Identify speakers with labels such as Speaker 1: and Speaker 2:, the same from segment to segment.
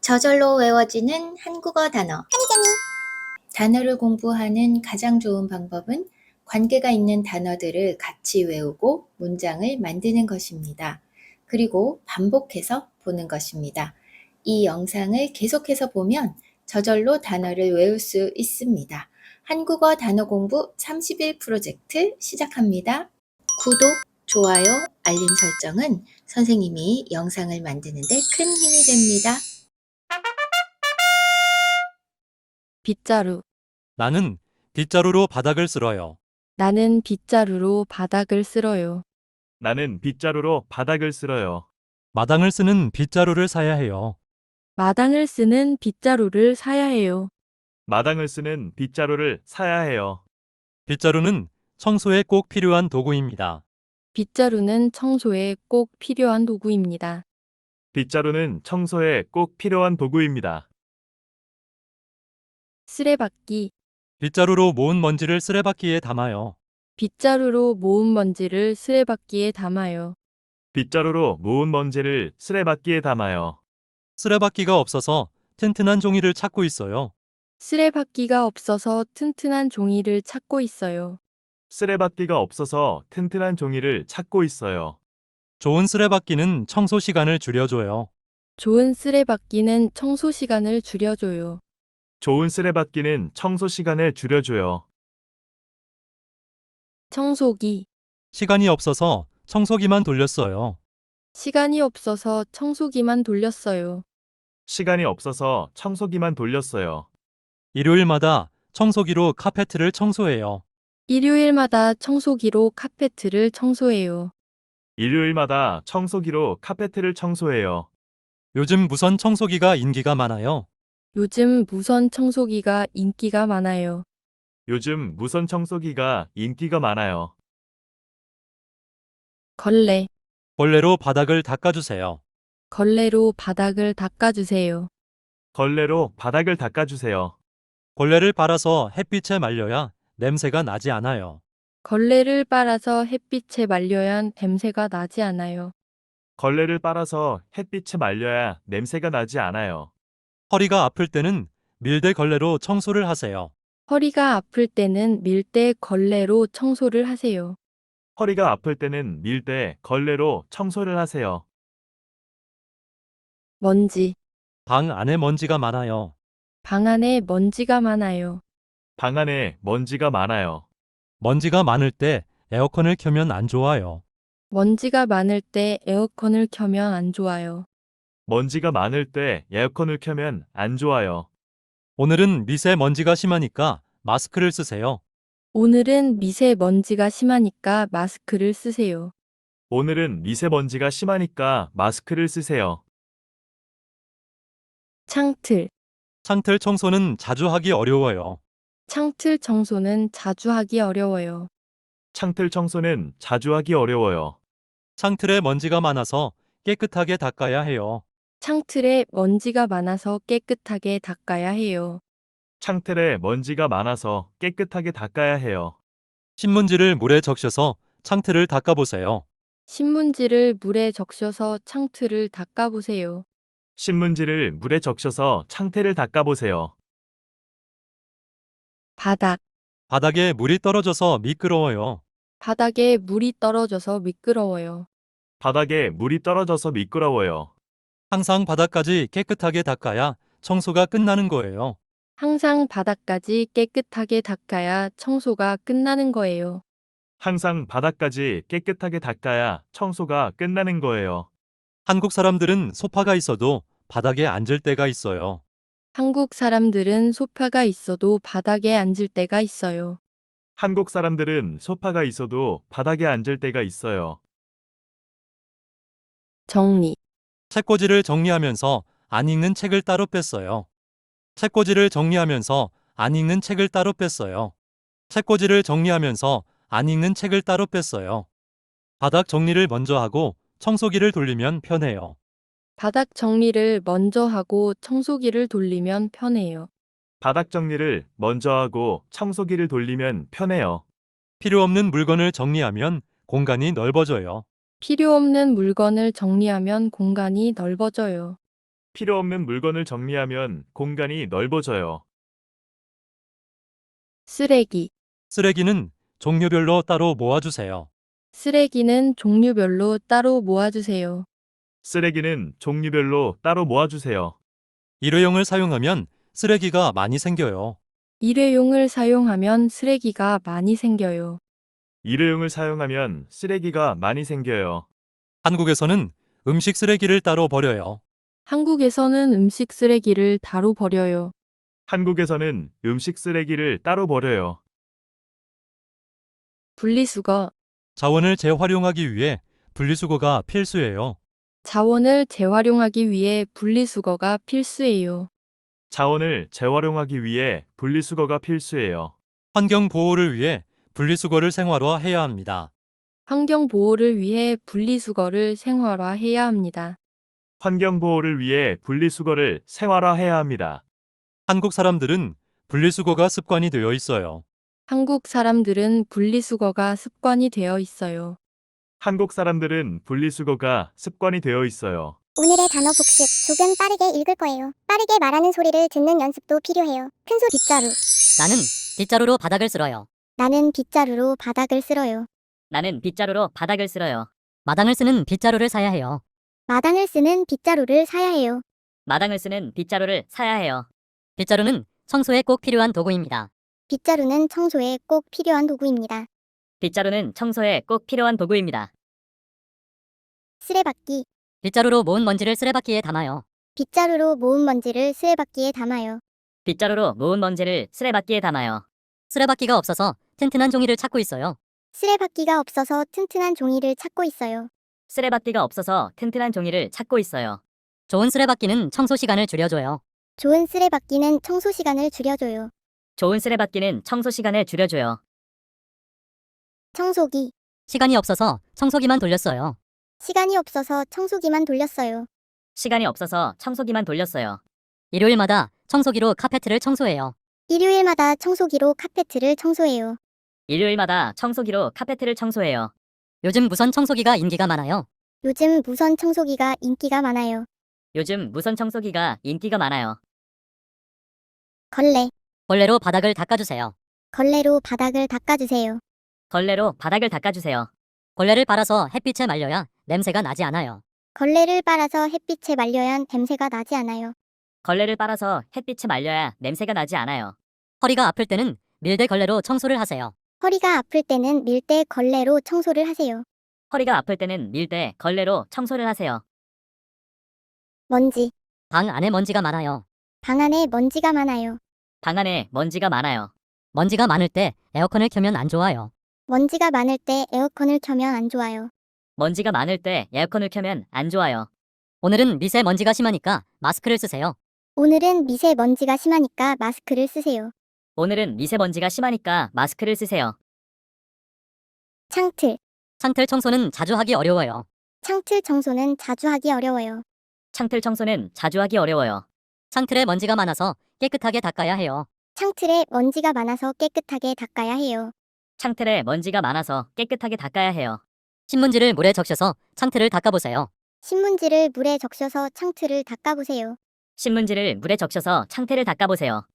Speaker 1: 저절로 외워지는 한국어 단어. 단어를 공부하는 가장 좋은 방법은 관계가 있는 단어들을 같이 외우고 문장을 만드는 것입니다. 그리고 반복해서 보는 것입니다. 이 영상을 계속해서 보면 저절로 단어를 외울 수 있습니다. 한국어 단어 공부 30일 프로젝트 시작합니다. 구독, 좋아요, 알림 설정은 선생님이 영상을 만드는 데 큰 힘이 됩니다.
Speaker 2: 빗자루.
Speaker 3: 나는 빗자루로 바닥을 쓸어요.
Speaker 2: 나는 빗자루로 바닥을 쓸어요.
Speaker 4: 나는 빗자루로 바닥을 쓸어요.
Speaker 3: 마당을 쓰는 빗자루를 사야 해요.
Speaker 2: 마당을 쓰는 빗자루를 사야 해요.
Speaker 4: 마당을 쓰는 빗자루를 사야 해요.
Speaker 3: 빗자루는 청소에 꼭 필요한 도구입니다.
Speaker 2: 빗자루는 청소에 꼭 필요한 도구입니다.
Speaker 4: 빗자루는 청소에 꼭 필요한 도구입니다.
Speaker 2: 쓰레받기.
Speaker 3: 빗자루로 모은 먼지를 쓰레받기에 담아요.
Speaker 2: 빗자루로 모은 먼지를 쓰레받기에 담아요.
Speaker 4: 빗자루로 모은 먼지를 쓰레받기에 담아요.
Speaker 3: 쓰레받기가 없어서 튼튼한 종이를 찾고 있어요.
Speaker 2: 쓰레받기가 없어서 튼튼한 종이를 찾고 있어요.
Speaker 4: 쓰레받기가 없어서 튼튼한 종이를 찾고 있어요.
Speaker 3: 좋은 쓰레받기는 청소 시간을 줄여줘요.
Speaker 2: 좋은 쓰레받기는 청소 시간을 줄여줘요.
Speaker 4: 좋은 쓰레받기는 청소 시간을 줄여줘요.
Speaker 2: 청소기.
Speaker 3: 시간이 없어서 청소기만 돌렸어요.
Speaker 2: 시간이 없어서 청소기만 돌렸어요.
Speaker 4: 시간이 없어서 청소기만 돌렸어요.
Speaker 3: 일요일마다 청소기로 카페트를 청소해요.
Speaker 2: 일요일마다 청소기로 카페트를 청소해요.
Speaker 4: 일요일마다 청소기로 카페트를 청소해요.
Speaker 3: 요즘 무선 청소기가 인기가 많아요.
Speaker 2: 요즘 무선 청소기가 인기가 많아요.
Speaker 4: 요즘 무선 청소기가 인기가 많아요.
Speaker 2: 걸레.
Speaker 3: 걸레로 바닥을 닦아주세요.
Speaker 2: 걸레로 바닥을 닦아주세요.
Speaker 4: 걸레로 바닥을 닦아주세요.
Speaker 3: 걸레를 빨아서 햇빛에 말려야 냄새가 나지 않아요.
Speaker 2: 걸레를 빨아서 햇빛에 말려야 냄새가 나지 않아요.
Speaker 4: 걸레를 빨아서 햇빛에 말려야 냄새가 나지 않아요.
Speaker 3: 허리가 아플 때는 밀대 걸레로 청소를 하세요.
Speaker 2: 허리가 아플 때는 밀대 걸레로 청소를 하세요.
Speaker 4: 허리가 아플 때는 밀대 걸레로 청소를 하세요.
Speaker 2: 먼지.
Speaker 3: 방 안에 먼지가 많아요.
Speaker 2: 방 안에 먼지가 많아요.
Speaker 4: 방 안에 먼지가 많아요.
Speaker 3: 먼지가 많을 때 에어컨을 켜면 안 좋아요.
Speaker 2: 먼지가 많을 때 에어컨을 켜면 안 좋아요.
Speaker 4: 먼지가 많을 때 에어컨을 켜면 안 좋아요.
Speaker 3: 오늘은 미세먼지가 심하니까 마스크를 쓰세요.
Speaker 2: 오늘은 미세먼지가 심하니까 마스크를 쓰세요.
Speaker 4: 오늘은 미세먼지가 심하니까 마스크를 쓰세요.
Speaker 2: 창틀.
Speaker 3: 창틀 청소는 자주 하기 어려워요.
Speaker 2: 창틀 청소는 자주 하기 어려워요.
Speaker 4: 창틀 청소는 자주 하기 어려워요.
Speaker 3: 창틀에 먼지가 많아서 깨끗하게 닦아야 해요.
Speaker 2: 창틀에 먼지가 많아서 깨끗하게 닦아야 해요.
Speaker 4: 창틀에 먼지가 많아서 깨끗하게 닦아야 해요.
Speaker 3: 신문지를 물에 적셔서 창틀을 닦아보세요.
Speaker 2: 신문지를 물에 적셔서 창틀을 닦아보세요.
Speaker 4: 신문지를 물에 적셔서 창틀을 닦아보세요.
Speaker 2: 바닥.
Speaker 3: 바닥에 물이 떨어져서 미끄러워요.
Speaker 2: 바닥에 물이 떨어져서 미끄러워요.
Speaker 4: 바닥에 물이 떨어져서 미끄러워요.
Speaker 3: 항상 바닥까지 깨끗하게 닦아야 청소가 끝나는 거예요.
Speaker 2: 항상 바닥까지 깨끗하게 닦아야 청소가 끝나는 거예요.
Speaker 4: 항상 바닥까지 깨끗하게 닦아야 청소가 끝나는 거예요.
Speaker 3: 한국 사람들은 소파가 있어도 바닥에 앉을 때가 있어요.
Speaker 2: 한국 사람들은 소파가 있어도 바닥에 앉을 때가 있어요.
Speaker 4: 한국 사람들은 소파가 있어도 바닥에 앉을 때가 있어요.
Speaker 2: 정리.
Speaker 3: 책꽂이를 정리하면서 안 읽는 책을 따로 뺐어요. 책꽂이를 정리하면서 안 읽는 책을 따로 뺐어요. 책꽂이를 정리하면서 안 읽는 책을 따로 뺐어요. 바닥 정리를 먼저 하고 청소기를 돌리면 편해요.
Speaker 2: 바닥 정리를 먼저 하고 청소기를 돌리면 편해요.
Speaker 4: 바닥 정리를 먼저 하고 청소기를 돌리면 편해요.
Speaker 3: 필요 없는 물건을 정리하면 공간이 넓어져요.
Speaker 2: 필요 없는 물건을 정리하면 공간이 넓어져요.
Speaker 4: 필요 없는 물건을 정리하면 공간이 넓어져요.
Speaker 2: 쓰레기.
Speaker 3: 쓰레기는 종류별로 따로 모아주세요.
Speaker 2: 쓰레기는 종류별로 따로 모아주세요.
Speaker 4: 쓰레기는 종류별로 따로 모아주세요.
Speaker 3: 일회용을 사용하면 쓰레기가 많이 생겨요.
Speaker 2: 일회용을 사용하면 쓰레기가 많이 생겨요.
Speaker 4: 일회용을 사용하면 쓰레기가 많이 생겨요.
Speaker 3: 한국에서는 음식 쓰레기를 따로 버려요.
Speaker 2: 한국에서는 음식 쓰레기를 따로 버려요.
Speaker 4: 한국에서는 음식 쓰레기를 따로 버려요.
Speaker 2: 분리수거.
Speaker 3: 자원을 재활용하기 위해 분리수거가 필수예요.
Speaker 2: 자원을 재활용하기 위해 분리수거가 필수예요.
Speaker 4: 자원을 재활용하기 위해 분리수거가 필수예요.
Speaker 3: 환경 보호를 위해 분리수거를 생활화해야 합니다.
Speaker 2: 환경 보호를 위해 분리수거를 생활화해야 합니다.
Speaker 4: 환경 보호를 위해 분리수거를 생활화해야 합니다.
Speaker 3: 한국 사람들은 분리수거가 습관이 되어 있어요.
Speaker 2: 한국 사람들은 분리수거가 습관이 되어 있어요.
Speaker 4: 한국 사람들은 분리수거가 습관이 되어 있어요.
Speaker 5: 오늘의 단어 복습 조금 빠르게 읽을 거예요. 빠르게 말하는 소리를 듣는 연습도 필요해요. 큰 소 빗자루.
Speaker 6: 나는 빗자루로 바닥을 쓸어요.
Speaker 5: 나는 빗자루로 바닥을 쓸어요.
Speaker 6: 나는 빗자루로 바닥을 쓸어요. 마당을 쓰는 빗자루를 사야 해요.
Speaker 5: 마당을 쓰는 빗자루를 사야 해요.
Speaker 6: 마당을 쓰는 빗자루를 사야 해요. 빗자루는 청소에 꼭 필요한 도구입니다.
Speaker 5: 빗자루는 청소에 꼭 필요한 도구입니다.
Speaker 6: 빗자루는 청소에 꼭 필요한 도구입니다.
Speaker 5: 쓰레받기.
Speaker 6: 빗자루로 모은 먼지를 쓰레받기에 담아요.
Speaker 5: 빗자루로 모은 먼지를 쓰레받기에 담아요.
Speaker 6: 빗자루로 모은 먼지를 쓰레받기에 담아요. 쓰레받기가 없어서 튼튼한 종이를 찾고 있어요.
Speaker 5: 쓰레받기가 없어서 튼튼한 종이를 찾고 있어요.
Speaker 6: 쓰레받기가 없어서 튼튼한 종이를 찾고 있어요. 좋은 쓰레받기는 청소 시간을 줄여줘요.
Speaker 5: 좋은 쓰레받기는 청소 시간을 줄여줘요.
Speaker 6: 좋은 쓰레받기는 청소 시간을 줄여줘요.
Speaker 5: 청소기.
Speaker 6: 시간이 없어서 청소기만 돌렸어요.
Speaker 5: 시간이 없어서 청소기만 돌렸어요.
Speaker 6: 시간이 없어서 청소기만 돌렸어요. 일요일마다 청소기로 카페트를 청소해요.
Speaker 5: 일요일마다 청소기로 카페트를 청소해요.
Speaker 6: 일요일마다 청소기로 카페트를 청소해요. 요즘 무선 청소기가 인기가 많아요.
Speaker 5: 요즘 무선 청소기가 인기가 많아요.
Speaker 6: 요즘 무선 청소기가 인기가 많아요.
Speaker 5: 걸레.
Speaker 6: 걸레로 바닥을 닦아주세요.
Speaker 5: 걸레로 바닥을 닦아주세요.
Speaker 6: 걸레로 바닥을 닦아주세요. 걸레를 빨아서 햇빛에 말려야 냄새가 나지 않아요.
Speaker 5: 걸레를 빨아서 햇빛에 말려야 냄새가 나지 않아요.
Speaker 6: 걸레를 빨아서 햇빛에 말려야 냄새가 나지 않아요. 허리가 아플 때는 밀대 걸레로 청소를 하세요.
Speaker 5: 허리가 아플 때는 밀대 걸레로 청소를 하세요.
Speaker 6: 허리가 아플 때는 밀대 걸레로 청소를 하세요.
Speaker 5: 먼지.
Speaker 6: 방 안에 먼지가 많아요.
Speaker 5: 방 안에 먼지가 많아요.
Speaker 6: 방 안에 먼지가 많아요. 먼지가 많을 때 에어컨을 켜면 안 좋아요.
Speaker 5: 먼지가 많을 때 에어컨을 켜면 안 좋아요.
Speaker 6: 먼지가 많을 때 에어컨을 켜면 안 좋아요. 오늘은 미세먼지가 심하니까 마스크를 쓰세요.
Speaker 5: 오늘은 미세먼지가 심하니까 마스크를 쓰세요.
Speaker 6: 오늘은 미세먼지가 심하니까 마스크를 쓰세요.
Speaker 5: 창틀.
Speaker 6: 창틀 청소는 자주 하기 어려워요.
Speaker 5: 창틀 청소는 자주 하기 어려워요.
Speaker 6: 창틀 청소는 자주 하기 어려워요. 창틀에 먼지가 많아서 깨끗하게 닦아야 해요.
Speaker 5: 창틀에 먼지가 많아서 깨끗하게 닦아야 해요.
Speaker 6: 창틀에 먼지가 많아서 깨끗하게 닦아야 해요. 신문지를 물에 적셔서 창틀을 닦아보세요.
Speaker 5: 신문지를 물에 적셔서 창틀을 닦아보세요.
Speaker 6: 신문지를 물에 적셔서 창틀을 닦아보세요.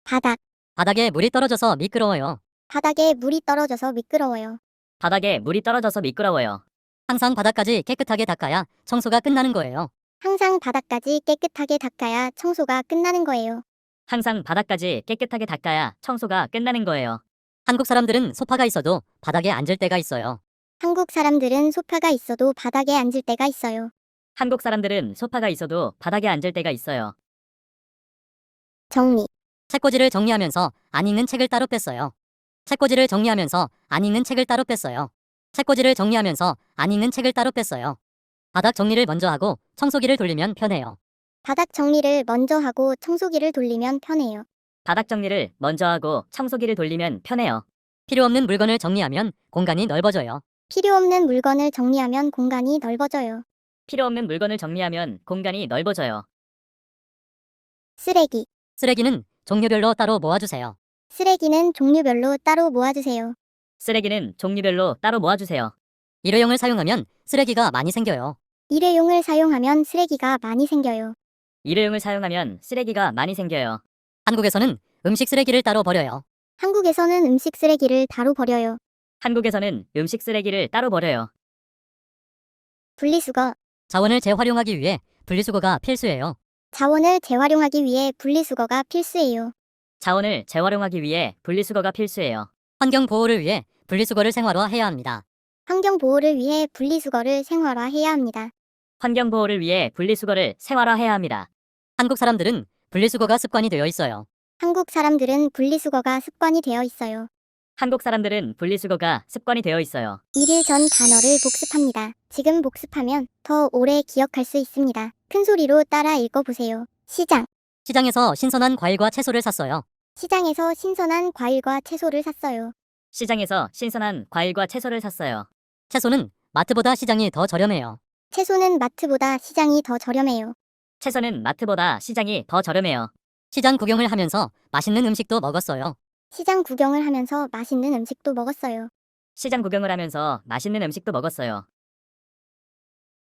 Speaker 5: 바닥.
Speaker 6: 바닥에 물이 떨어져서 미끄러워요.
Speaker 5: 바닥에 물이 떨어져서 미끄러워요.
Speaker 6: 바닥에 물이 떨어져서 미끄러워요. 항상 바닥까지 깨끗하게 닦아야 청소가 끝나는 거예요.
Speaker 5: 항상 바닥까지 깨끗하게 닦아야 청소가 끝나는 거예요.
Speaker 6: 항상 바닥까지 깨끗하게 닦아야 청소가 끝나는 거예요. 한국 사람들은 소파가 있어도 바닥에 앉을 때가 있어요.
Speaker 5: 한국 사람들은 소파가 있어도 바닥에 앉을 때가 있어요.
Speaker 6: 한국 사람들은 소파가 있어도 바닥에 앉을 때가 있어요.
Speaker 5: 정리.
Speaker 6: 책꽂이를 정리하면서 안 읽는 책을 따로 뺐어요. 책꽂이를 정리하면서 안 읽는 책을 따로 뺐어요. 책꽂이를 정리하면서 안 읽는 책을 따로 뺐어요. 바닥 정리를 먼저 하고 청소기를 돌리면 편해요.
Speaker 5: 바닥 정리를 먼저 하고 청소기를 돌리면 편해요.
Speaker 6: 바닥 정리를 먼저 하고 청소기를 돌리면 편해요. 필요 없는 물건을 정리하면 공간이 넓어져요.
Speaker 5: 필요 없는 물건을 정리하면 공간이 넓어져요.
Speaker 6: 필요 없는 물건을 정리하면 공간이 넓어져요.
Speaker 5: 쓰레기.
Speaker 6: 쓰레기는 종류별로 따로 모아주세요.
Speaker 5: 쓰레기는 종류별로 따로 모아주세요.
Speaker 6: 쓰레기는 종류별로 따로 모아주세요. 일회용을 사용하면 쓰레기가 많이 생겨요.
Speaker 5: 일회용을 사용하면 쓰레기가 많이 생겨요.
Speaker 6: 일회용을 사용하면 쓰레기가 많이 생겨요. 한국에서는 음식 쓰레기를 따로 버려요.
Speaker 5: 한국에서는 음식 쓰레기를 따로 버려요.
Speaker 6: 한국에서는 음식 쓰레기를 따로 버려요.
Speaker 5: 분리수거.
Speaker 6: 자원을 재활용하기 위해 분리수거가 필수예요.
Speaker 5: 자원을 재활용하기 위해 분리수거가 필수예요.
Speaker 6: 자원을 재활용하기 위해 분리수거가 필수예요. 환경 보호를 위해 분리수거를 생활화해야 합니다.
Speaker 5: 환경 보호를 위해 분리수거를 생활화해야 합니다.
Speaker 6: 환경 보호를 위해 분리수거를 생활화해야 합니다. 한국 사람들은 분리수거가 습관이 되어 있어요.
Speaker 5: 한국 사람들은 분리수거가 습관이 되어 있어요.
Speaker 6: 한국 사람들은 분리수거가 습관이 되어 있어요.
Speaker 5: 1일 전 단어를 복습합니다. 지금 복습하면 더 오래 기억할 수 있습니다. 큰 소리로 따라 읽어보세요. 시장.
Speaker 6: 시장에서 신선한 과일과 채소를 샀어요.
Speaker 5: 시장에서 신선한 과일과 채소를 샀어요.
Speaker 6: 시장에서 신선한 과일과 채소를 샀어요. 채소는 마트보다 시장이 더 저렴해요.
Speaker 5: 채소는 마트보다 시장이 더 저렴해요.
Speaker 6: 채소는 마트보다 시장이 더 저렴해요. 시장 구경을 하면서 맛있는 음식도 먹었어요.
Speaker 5: 시장 구경을 하면서 맛있는 음식도 먹었어요.
Speaker 6: 시장 구경을 하면서 맛있는 음식도 먹었어요.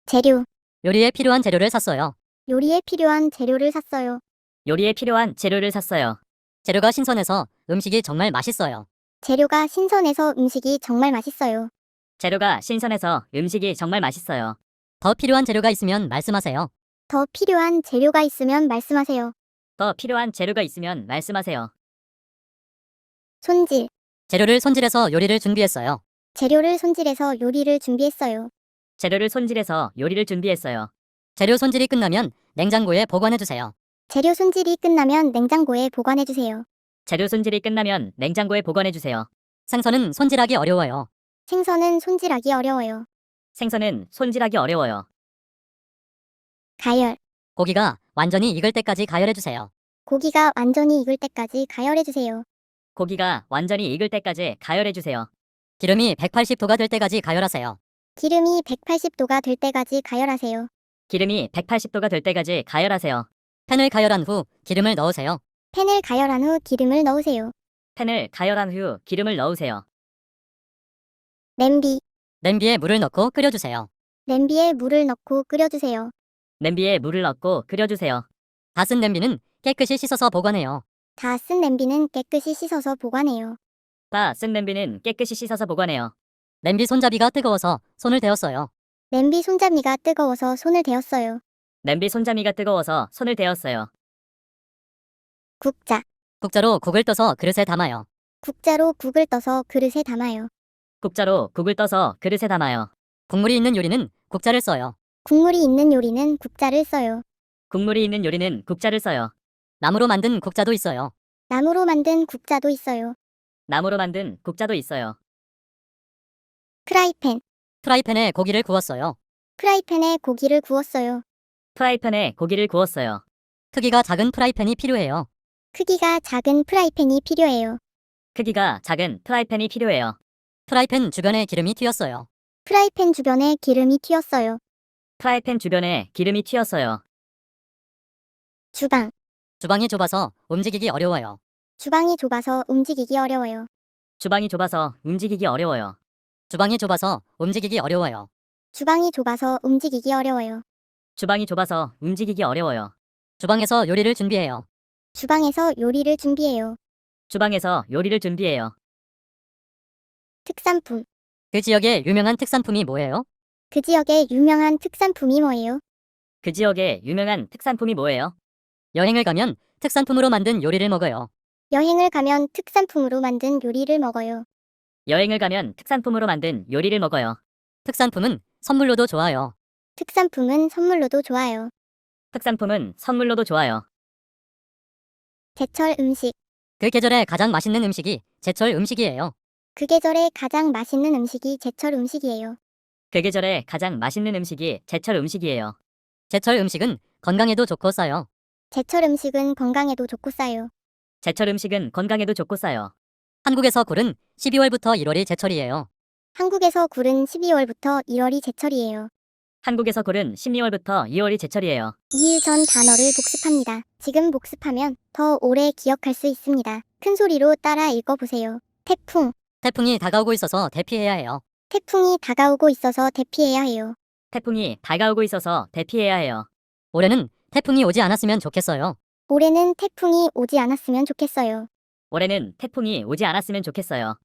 Speaker 5: 재료.
Speaker 6: 요리에 필요한 재료를 샀어요.
Speaker 5: 요리에 필요한 재료를 샀어요.
Speaker 6: 요리에 필요한 재료를 샀어요. 재료가 신선해서 음식이 정말 맛있어요.
Speaker 5: 재료가 신선해서 음식이 정말 맛있어요.
Speaker 6: 재료가 신선해서 음식이 정말 맛있어요. 더 필요한 재료가 있으면 말씀하세요.
Speaker 5: 더 필요한 재료가 있으면 말씀하세요.
Speaker 6: 더 필요한 재료가 있으면 말씀하세요.
Speaker 5: 손질.
Speaker 6: 재료를 손질해서 요리를 준비했어요.
Speaker 5: 재료를 손질해서 요리를 준비했어요.
Speaker 6: 재료를 손질해서 요리를 준비했어요. 재료 손질이 끝나면 냉장고에 보관해 주세요.
Speaker 5: 재료 손질이 끝나면 냉장고에 보관해 주세요.
Speaker 6: 재료 손질이 끝나면 냉장고에 보관해 주세요. 생선은 손질하기 어려워요.
Speaker 5: 생선은 손질하기 어려워요.
Speaker 6: 생선은 손질하기 어려워요.
Speaker 5: 가열.
Speaker 6: 고기가 완전히 익을 때까지 가열해 주세요.
Speaker 5: 고기가 완전히 익을 때까지 가열해 주세요.
Speaker 6: 고기가 완전히 익을 때까지 가열해 주세요. 기름이 180도가 될 때까지 가열하세요.
Speaker 5: 기름이 180도가 될 때까지 가열하세요.
Speaker 6: 기름이 180도가 될 때까지 가열하세요. 팬을 가열한 후 기름을 넣으세요.
Speaker 5: 팬을 가열한 후 기름을 넣으세요.
Speaker 6: 팬을 가열한 후 기름을 넣으세요.
Speaker 5: 냄비.
Speaker 6: 냄비에 물을 넣고 끓여주세요.
Speaker 5: 냄비에 물을 넣고 끓여주세요.
Speaker 6: 냄비에 물을 넣고 끓여주세요. 다 쓴 냄비는 깨끗이 씻어서 보관해요.
Speaker 5: 다 쓴 냄비는 깨끗이 씻어서 보관해요.
Speaker 6: 다 쓴 냄비는 깨끗이 씻어서 보관해요. 냄비 손잡이가 뜨거워서 손을 대었어요.
Speaker 5: 냄비 손잡이가 뜨거워서 손을 대었어요.
Speaker 6: 냄비 손잡이가 뜨거워서 손을 대었어요.
Speaker 5: 국자.
Speaker 6: 국자로 국을 떠서 그릇에 담아요.
Speaker 5: 국자로 국을 떠서 그릇에 담아요.
Speaker 6: 국자로 국을 떠서 그릇에 담아요. 국물이 있는 요리는 국자를 써요.
Speaker 5: 국물이 있는 요리는 국자를 써요.
Speaker 6: 국물이 있는 요리는 국자를 써요. 나무로 만든 국자도 있어요.
Speaker 5: 나무로 만든 국자도 있어요.
Speaker 6: 나무로 만든 국자도 있어요.
Speaker 5: 프라이팬.
Speaker 6: 프라이팬에 고기를 구웠어요.
Speaker 5: 프라이팬에 고기를 구웠어요.
Speaker 6: 프라이팬에 고기를 구웠어요. 크기가 작은 프라이팬이 필요해요.
Speaker 5: 크기가 작은 프라이팬이 필요해요.
Speaker 6: 크기가 작은 프라이팬이 필요해요. 프라이팬 주변에 기름이 튀었어요.
Speaker 5: 프라이팬 주변에 기름이 튀었어요.
Speaker 6: 프라이팬 주변에 기름이 튀었어요.
Speaker 5: 주방.
Speaker 6: 주방이 좁아서 움직이기 어려워요.
Speaker 5: 주방이 좁아서 움직이기 어려워요.
Speaker 6: 주방이 좁아서 움직이기 어려워요. 주방이 좁아서 움직이기 어려워요.
Speaker 5: 주방이 좁아서 움직이기 어려워요.
Speaker 6: 주방이 좁아서 움직이기 어려워요. 주방에서 요리를 준비해요.
Speaker 5: 주방에서 요리를 준비해요.
Speaker 6: 주방에서 요리를 준비해요.
Speaker 5: 특산품.
Speaker 6: 그 지역의 유명한 특산품이 뭐예요?
Speaker 5: 그 지역의 유명한 특산품이 뭐예요?
Speaker 6: 그 지역의 유명한 특산품이 뭐예요? 여행을 가면 특산품으로 만든 요리를 먹어요.
Speaker 5: 여행을 가면 특산품으로 만든 요리를 먹어요.
Speaker 6: 여행을 가면 특산품으로 만든 요리를 먹어요. 특산품은 선물로도 좋아요.
Speaker 5: 특산품은 선물로도 좋아요.
Speaker 6: 특산품은 선물로도 좋아요.
Speaker 5: 제철 음식.
Speaker 6: 그 계절에 가장 맛있는 음식이 제철 음식이에요.
Speaker 5: 그 계절에 가장 맛있는 음식이 제철 음식이에요.
Speaker 6: 그 계절에 가장 맛있는 음식이 제철 음식이에요. 제철 음식은 건강에도 좋고 싸요.
Speaker 5: 제철 음식은 건강에도 좋고 싸요.
Speaker 6: 제철 음식은 건강에도 좋고 싸요. 한국에서 굴은 12월부터 1월이 제철이에요.
Speaker 5: 한국에서 굴은 12월부터 1월이 제철이에요.
Speaker 6: 한국에서 굴은 12월부터 2월이 제철이에요.
Speaker 5: 2일 전 단어를 복습합니다. 지금 복습하면 더 오래 기억할 수 있습니다. 큰 소리로 따라 읽어보세요. 태풍.
Speaker 6: 태풍이 다가오고 있어서 대피해야 해요.
Speaker 5: 태풍이 다가오고 있어서 대피해야 해요.
Speaker 6: 태풍이 다가오고 있어서 대피해야 해요. 올해는 태풍이 오지 않았으면 좋겠어요.
Speaker 5: 올해는 태풍이 오지 않았으면 좋겠어요.
Speaker 6: 올해는 태풍이 오지 않았으면 좋겠어요.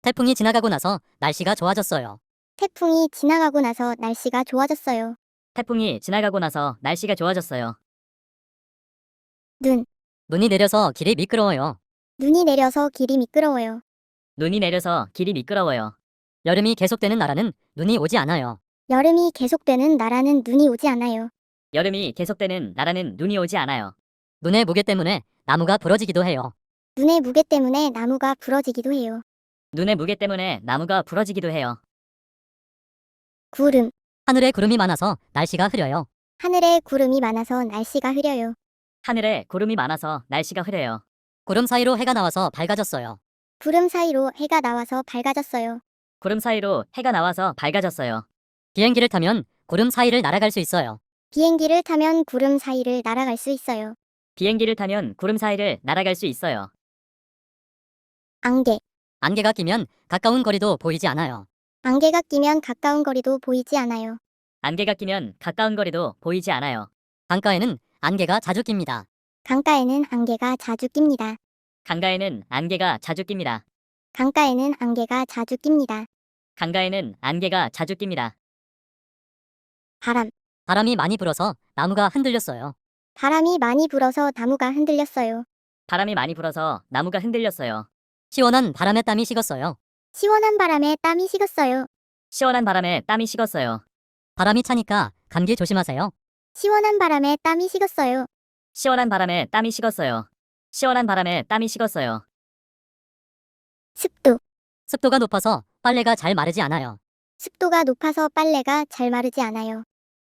Speaker 6: 태풍이 지나가고 나서 날씨가 좋아졌어요.
Speaker 5: 태풍이 지나가고 나서 날씨가 좋아졌어요.
Speaker 6: 태풍이 지나가고 나서 날씨가 좋아졌어요.
Speaker 5: 눈.
Speaker 6: 눈이 내려서 길이 미끄러워요.
Speaker 5: 눈이 내려서 길이 미끄러워요.
Speaker 6: 눈이 내려서 길이 미끄러워요. 여름이 계속되는 나라는 눈이 오지 않아요.
Speaker 5: 여름이 계속되는 나라는 눈이 오지 않아요.
Speaker 6: 여름이 계속되는 나라는 눈이 오지 않아요. 눈의 무게 때문에 나무가 부러지기도 해요.
Speaker 5: 눈의 무게 때문에 나무가 부러지기도 해요.
Speaker 6: 눈의 무게 때문에 나무가 부러지기도 해요.
Speaker 5: 구름.
Speaker 6: 하늘에 구름이 많아서 날씨가 흐려요.
Speaker 5: 하늘에 구름이 많아서 날씨가 흐려요.
Speaker 6: 하늘에 구름이 많아서 날씨가 흐려요. 구름 사이로 해가 나와서 밝아졌어요.
Speaker 5: 구름 사이로 해가 나와서 밝아졌어요.
Speaker 6: 구름 사이로 해가 나와서 밝아졌어요. 비행기를 타면 구름 사이를 날아갈 수 있어요.
Speaker 5: 비행기를 타면 구름 사이를 날아갈 수 있어요.
Speaker 6: 비행기를 타면 구름 사이를 날아갈 수 있어요.
Speaker 5: 안개.
Speaker 6: 안개가 끼면 가까운 거리도 보이지 않아요.
Speaker 5: 안개가 끼면 가까운 거리도 보이지 않아요.
Speaker 6: 안개가 끼면 가까운 거리도 보이지 않아요. 강가에는 안개가 자주 낍니다.
Speaker 5: 강가에는 안개가 자주 낍니다.
Speaker 6: 강가에는 안개가 자주 낍니다.
Speaker 5: 강가에는 안개가 자주 낍니다.
Speaker 6: 강가에는 안개가 자주 낍니다.
Speaker 5: 바람.
Speaker 6: 바람이 많이 불어서 나무가 흔들렸어요.
Speaker 5: 바람이 많이 불어서 나무가 흔들렸어요.
Speaker 6: 바람이 많이 불어서 나무가 흔들렸어요. 시원한 바람에 땀이 식었어요.
Speaker 5: 시원한 바람에 땀이 식었어요.
Speaker 6: 시원한 바람에 땀이 식었어요. 바람이 차니까 감기 조심하세요.
Speaker 5: 시원한 바람에 땀이 식었어요.
Speaker 6: 시원한 바람에 땀이 식었어요. 시원한 바람에 땀이 식었어요.
Speaker 5: 습도.
Speaker 6: 습도가 높아서 빨래가 잘 마르지 않아요.
Speaker 5: 습도가 높아서 빨래가 잘 마르지 않아요.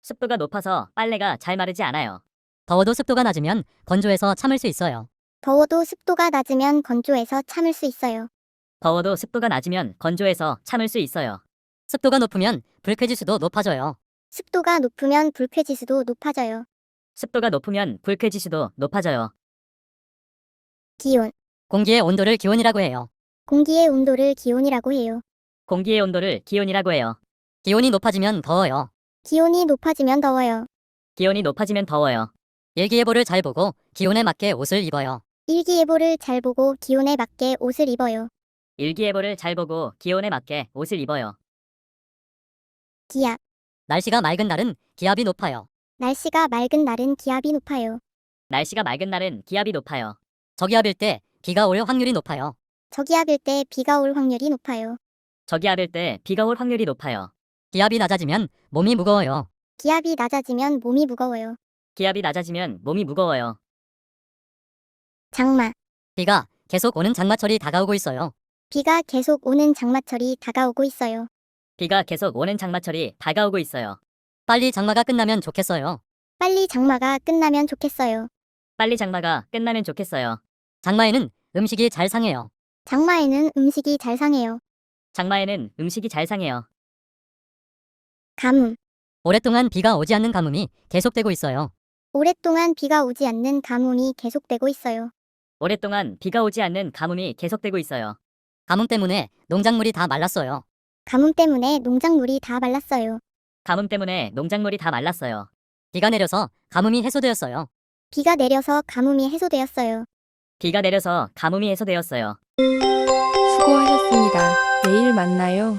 Speaker 6: 습도가 높아서 빨래가 잘 마르지 않아요. 더워도 습도가 낮으면 건조해서 참을 수 있어요.
Speaker 5: 더워도 습도가 낮으면 건조해서 참을 수 있어요.
Speaker 6: 더워도 습도가 낮으면 건조해서 참을 수 있어요. 습도가 높으면 불쾌지수도 높아져요.
Speaker 5: 습도가 높으면 불쾌지수도 높아져요.
Speaker 6: 습도가 높으면 불쾌지수도 높아져요.
Speaker 5: 기온.
Speaker 6: 공기의 온도를 기온이라고 해요.
Speaker 5: 공기의 온도를 기온이라고 해요.
Speaker 6: 공기의 온도를 기온이라고 해요. 기온이 높아지면 더워요.
Speaker 5: 기온이 높아지면 더워요.
Speaker 6: 기온이 높아지면 더워요. 일기예보를 잘 보고 기온에 맞게 옷을 입어요.
Speaker 5: 일기예보를 잘 보고 기온에 맞게 옷을 입어요.
Speaker 6: 일기예보를 잘 보고 기온에 맞게 옷을 입어요.
Speaker 5: 기압.
Speaker 6: 날씨가 맑은 날은 기압이 높아요.
Speaker 5: 날씨가 맑은 날은 기압이 높아요.
Speaker 6: 날씨가 맑은 날은 기압이 높아요. 저기압일 때 비가 올 확률이 높아요.
Speaker 5: 저기압일 때 비가 올 확률이 높아요.
Speaker 6: 저기압일 때 비가 올 확률이 높아요. 기압이 낮아지면 몸이 무거워요.
Speaker 5: 기압이 낮아지면 몸이 무거워요.
Speaker 6: 기압이 낮아지면 몸이 무거워요.
Speaker 5: 장마.
Speaker 6: 비가 계속 오는 장마철이 다가오고 있어요.
Speaker 5: 비가 계속 오는 장마철이 다가오고 있어요.
Speaker 6: 비가 계속 오는 장마철이 다가오고 있어요. 빨리 장마가 끝나면 좋겠어요.
Speaker 5: 빨리 장마가 끝나면 좋겠어요.
Speaker 6: 빨리 장마가 끝나면 좋겠어요. 장마에는 음식이 잘 상해요.
Speaker 5: 장마에는 음식이 잘 상해요.
Speaker 6: 장마에는 음식이 잘 상해요.
Speaker 5: 가뭄.
Speaker 6: 오랫동안 비가 오지 않는 가뭄이 계속되고 있어요.
Speaker 5: 오랫동안 비가 오지 않는 가뭄이 계속되고 있어요.
Speaker 6: 오랫동안 비가 오지 않는 가뭄이 계속되고 있어요. 가뭄 때문에 농작물이 다 말랐어요.
Speaker 5: 가뭄 때문에 농작물이 다 말랐어요.
Speaker 6: 가뭄 때문에 농작물이 다 말랐어요. 비가 내려서 가뭄이 해소되었어요.
Speaker 5: 비가 내려서 가뭄이 해소되었어요.
Speaker 6: 비가 내려서 가뭄이 해소되었어요.
Speaker 2: 수고하셨습니다. 내일 만나요.